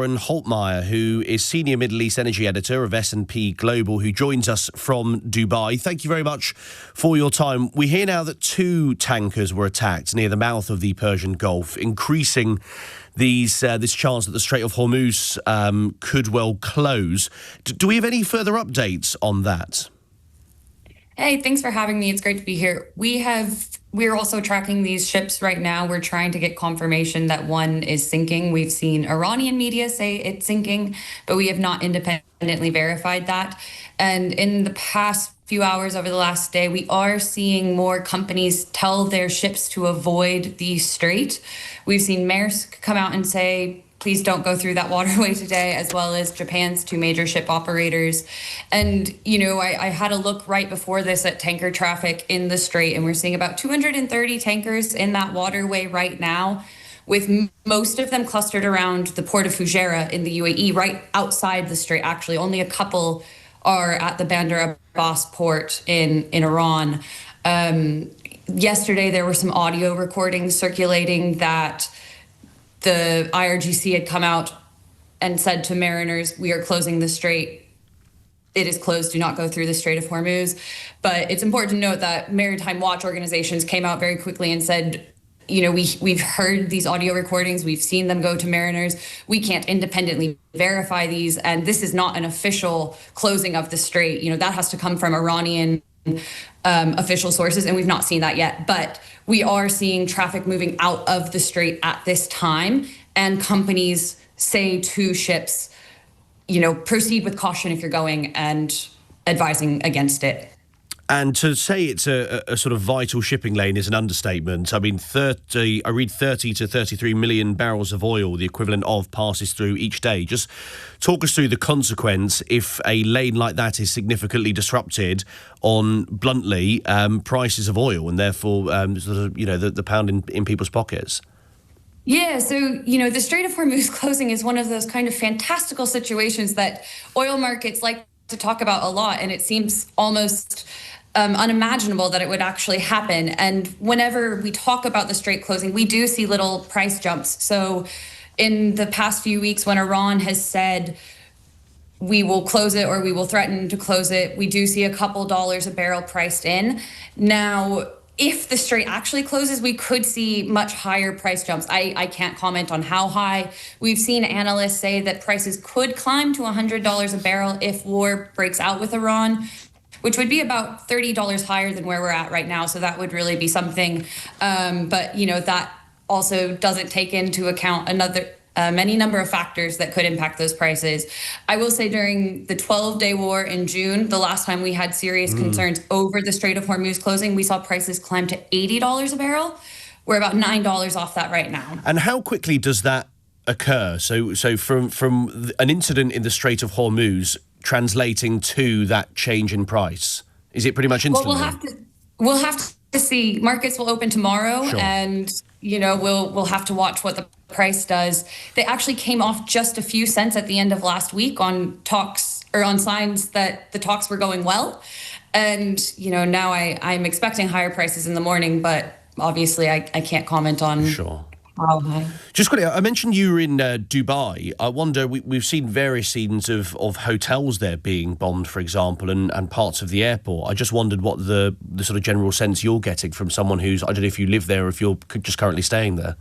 Lauren Holtmeier, who is Senior Middle East Energy Editor of S&P Global, who joins us from Dubai. Thank you very much for your time. We hear now that 2 tankers were attacked near the mouth of the Persian Gulf, increasing this chance that the Strait of Hormuz could well close. Do we have any further updates on that? Hey, thanks for having me. It's great to be here. We're also tracking these ships right now. We're trying to get confirmation that one is sinking. We've seen Iranian media say it's sinking, but we have not independently verified that. And in the past few hours over the last day, we are seeing more companies tell their ships to avoid the strait. We've seen Maersk come out and say, please don't go through that waterway today, as well as Japan's 2 major ship operators. And, I had a look right before this at tanker traffic in the strait, and we're seeing about 230 tankers in that waterway right now, with most of them clustered around the port of Fujairah in the UAE, right outside the strait, actually. Only a couple are at the Bandar Abbas port in Iran. Yesterday, there were some audio recordings circulating that the IRGC had come out and said to mariners, we are closing the strait. It is closed. Do not go through the Strait of Hormuz. But it's important to note that maritime watch organizations came out very quickly and said, we've heard these audio recordings. We've seen them go to mariners. We can't independently verify these. And this is not an official closing of the strait. That has to come from Iranian official sources, and we've not seen that yet. But we are seeing traffic moving out of the strait at this time, and companies say to ships, proceed with caution if you're going, and advising against it. And to say it's a sort of vital shipping lane is an understatement. I mean, I read 30 to 33 million barrels of oil, the equivalent of, passes through each day. Just talk us through the consequence if a lane like that is significantly disrupted on, bluntly, prices of oil, and therefore, the pound in people's pockets. Yeah, so, the Strait of Hormuz closing is one of those kind of fantastical situations that oil markets like to talk about a lot, and it seems almost unimaginable that it would actually happen. And whenever we talk about the strait closing, we do see little price jumps. So in the past few weeks, when Iran has said we will close it or we will threaten to close it, we do see a couple dollars a barrel priced in. Now, if the strait actually closes, we could see much higher price jumps. I can't comment on how high. We've seen analysts say that prices could climb to $100 a barrel if war breaks out with Iran, which would be about $30 higher than where we're at right now. So that would really be something. But, that also doesn't take into account many number of factors that could impact those prices. I will say during the 12-day war in June, the last time we had serious concerns over the Strait of Hormuz closing, we saw prices climb to $80 a barrel. We're about $9 off that right now. And how quickly does that occur? So from an incident in the Strait of Hormuz translating to that change in price, is it pretty much instantly? Well, we'll have to see. Markets will open tomorrow, sure. And we'll have to watch what the price does. They actually came off just a few cents at the end of last week on talks, or on signs that the talks were going well. And now I'm expecting higher prices in the morning, but obviously I can't comment on. Sure. How high. Just quickly, I mentioned you were in Dubai. I wonder, we've seen various scenes of hotels there being bombed, for example, and parts of the airport. I just wondered what the sort of general sense you're getting from someone who's, I don't know if you live there or if you're just currently staying there.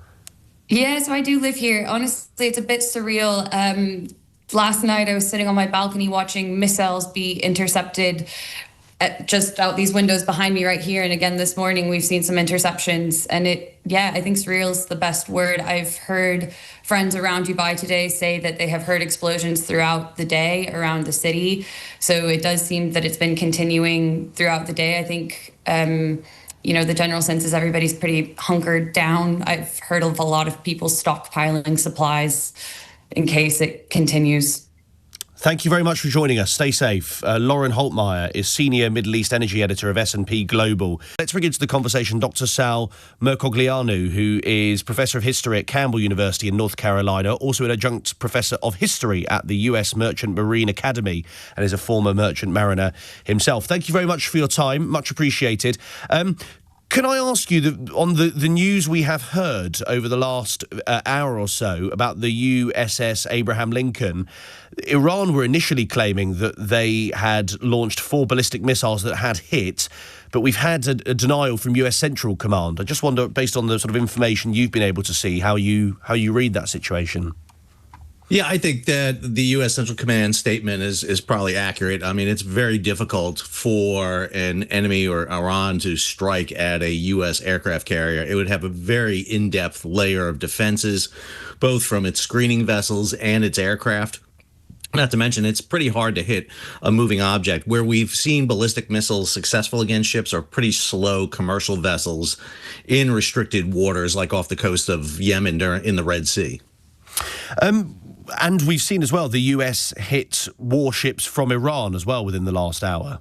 Yeah, so I do live here. Honestly, it's a bit surreal. Last night I was sitting on my balcony watching missiles be intercepted just out these windows behind me right here. And again, this morning, we've seen some interceptions. And I think surreal is the best word. I've heard friends around Dubai today say that they have heard explosions throughout the day around the city. So it does seem that it's been continuing throughout the day. I think, the general sense is everybody's pretty hunkered down. I've heard of a lot of people stockpiling supplies in case it continues. Thank you very much for joining us. Stay safe. Lauren Holtmeier is Senior Middle East Energy Editor of S&P Global. Let's bring into the conversation Dr. Sal Mercogliano, who is Professor of History at Campbell University in North Carolina, also an adjunct Professor of History at the US Merchant Marine Academy, and is a former merchant mariner himself. Thank you very much for your time. Much appreciated. Can I ask you, on the news we have heard over the last hour or so about the USS Abraham Lincoln, Iran were initially claiming that they had launched 4 ballistic missiles that had hit, but we've had a denial from US Central Command. I just wonder, based on the sort of information you've been able to see, how you read that situation. Yeah, I think that the U.S. Central Command statement is probably accurate. I mean, it's very difficult for an enemy or Iran to strike at a U.S. aircraft carrier. It would have a very in-depth layer of defenses, both from its screening vessels and its aircraft. Not to mention, it's pretty hard to hit a moving object. Where we've seen ballistic missiles successful against ships are pretty slow commercial vessels in restricted waters, like off the coast of Yemen in the Red Sea. And we've seen as well the US hit warships from Iran as well within the last hour.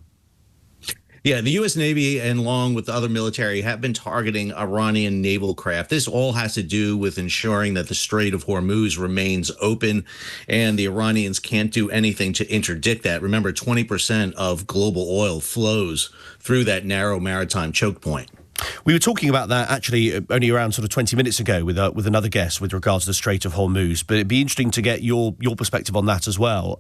Yeah, the U.S. Navy, and along with the other military, have been targeting Iranian naval craft. This all has to do with ensuring that the Strait of Hormuz remains open, and the Iranians can't do anything to interdict that. Remember, 20% of global oil flows through that narrow maritime choke point. We were talking about that actually only around sort of 20 minutes ago with another guest with regards to the Strait of Hormuz, but it'd be interesting to get your perspective on that as well.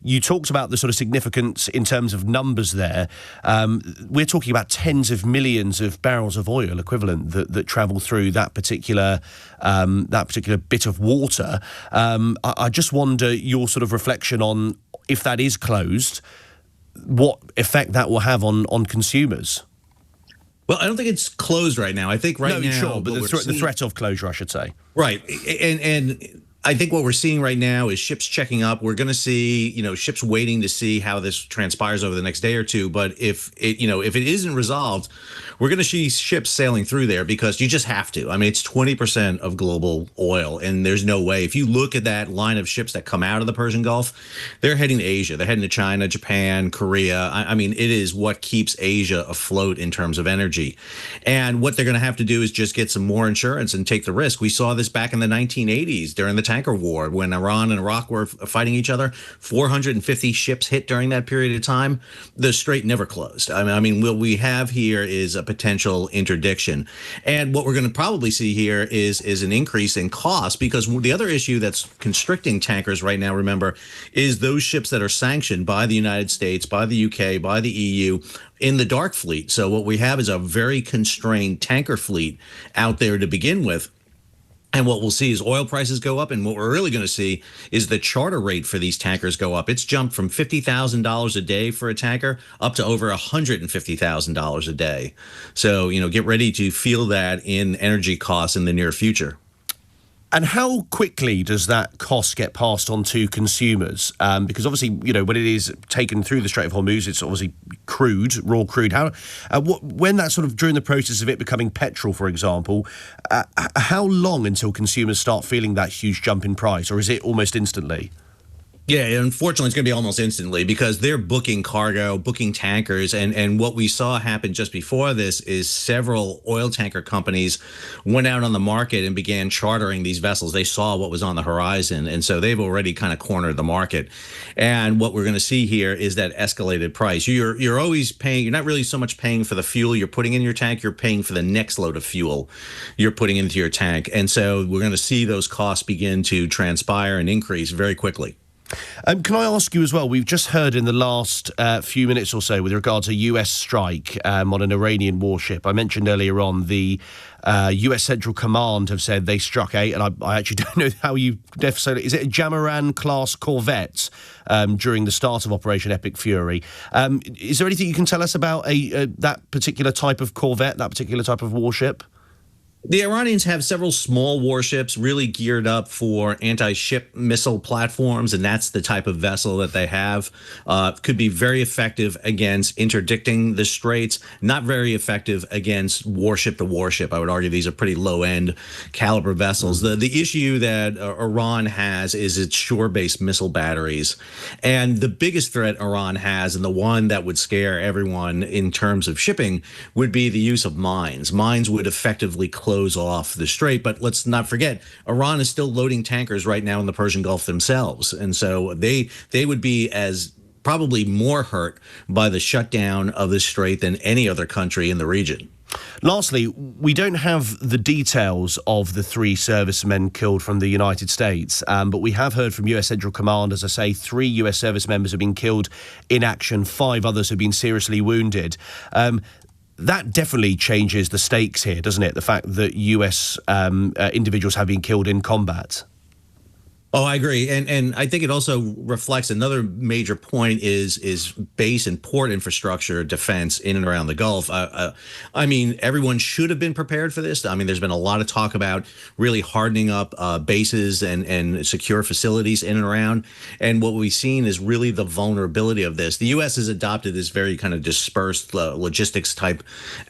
You talked about the sort of significance in terms of numbers there. We're talking about tens of millions of barrels of oil equivalent that travel through that particular bit of water. I just wonder your sort of reflection on, if that is closed, what effect that will have on consumers. Well, I don't think it's closed right now. I think now... No, sure, but the threat of closure, I should say. Right. And I think what we're seeing right now is ships checking up. We're going to see, ships waiting to see how this transpires over the next day or two. But if it isn't resolved, we're going to see ships sailing through there, because you just have to. I mean, it's 20% of global oil, and there's no way. If you look at that line of ships that come out of the Persian Gulf, they're heading to Asia. They're heading to China, Japan, Korea. I mean, it is what keeps Asia afloat in terms of energy. And what they're going to have to do is just get some more insurance and take the risk. We saw this back in the 1980s during the tanker war, when Iran and Iraq were fighting each other. 450 ships hit during that period of time. The strait never closed. I mean, what we have here is a potential interdiction. And what we're going to probably see here is an increase in cost, because the other issue that's constricting tankers right now, remember, is those ships that are sanctioned by the United States, by the UK, by the EU, in the dark fleet. So what we have is a very constrained tanker fleet out there to begin with. And what we'll see is oil prices go up, and what we're really going to see is the charter rate for these tankers go up. It's jumped from $50,000 a day for a tanker up to over $150,000 a day. So, get ready to feel that in energy costs in the near future. And how quickly does that cost get passed on to consumers? Because obviously, when it is taken through the Strait of Hormuz, it's obviously crude, raw crude. When that sort of, during the process of it becoming petrol, for example, how long until consumers start feeling that huge jump in price, or is it almost instantly? Yeah, unfortunately, it's going to be almost instantly, because they're booking cargo, booking tankers. And what we saw happen just before this is several oil tanker companies went out on the market and began chartering these vessels. They saw what was on the horizon. And so they've already kind of cornered the market. And what we're going to see here is that escalated price. You're always paying. You're not really so much paying for the fuel you're putting in your tank. You're paying for the next load of fuel you're putting into your tank. And so we're going to see those costs begin to transpire and increase very quickly. Can I ask you as well, we've just heard in the last few minutes or so with regard to a US strike on an Iranian warship. I mentioned earlier on the US Central Command have said they struck and I actually don't know how you necessarily, is it a Jamaran-class corvette during the start of Operation Epic Fury? Is there anything you can tell us about that particular type of corvette, that particular type of warship? The Iranians have several small warships really geared up for anti-ship missile platforms, and that's the type of vessel that they have. Could be very effective against interdicting the straits, not very effective against warship to warship. I would argue these are pretty low-end caliber vessels. The issue that Iran has is its shore-based missile batteries. And the biggest threat Iran has, and the one that would scare everyone in terms of shipping, would be the use of mines. Mines would effectively close off the strait. But let's not forget, Iran is still loading tankers right now in the Persian Gulf themselves. And so they would be as probably more hurt by the shutdown of the strait than any other country in the region. Lastly, we don't have the details of the 3 servicemen killed from the United States, but we have heard from US Central Command, as I say, 3 US service members have been killed in action, 5 others have been seriously wounded. That definitely changes the stakes here, doesn't it? The fact that US individuals have been killed in combat. Oh, I agree, and I think it also reflects another major point is base and port infrastructure defense in and around the Gulf. I mean, everyone should have been prepared for this. I mean, there's been a lot of talk about really hardening up bases and secure facilities in and around, and what we've seen is really the vulnerability of this. The U.S. has adopted this very kind of dispersed logistics type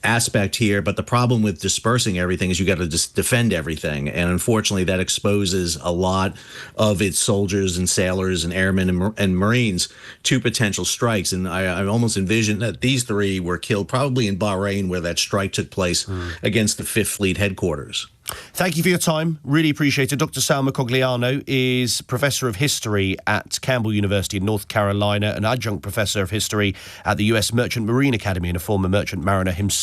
aspect here, but the problem with dispersing everything is you got to just defend everything, and unfortunately, that exposes a lot of its soldiers and sailors and airmen and Marines to potential strikes. And I almost envision that these 3 were killed probably in Bahrain, where that strike took place against the 5th Fleet headquarters. Thank you for your time. Really appreciate it. Dr. Sal Mercogliano is Professor of History at Campbell University in North Carolina, an adjunct professor of history at the U.S. Merchant Marine Academy, and a former merchant mariner himself.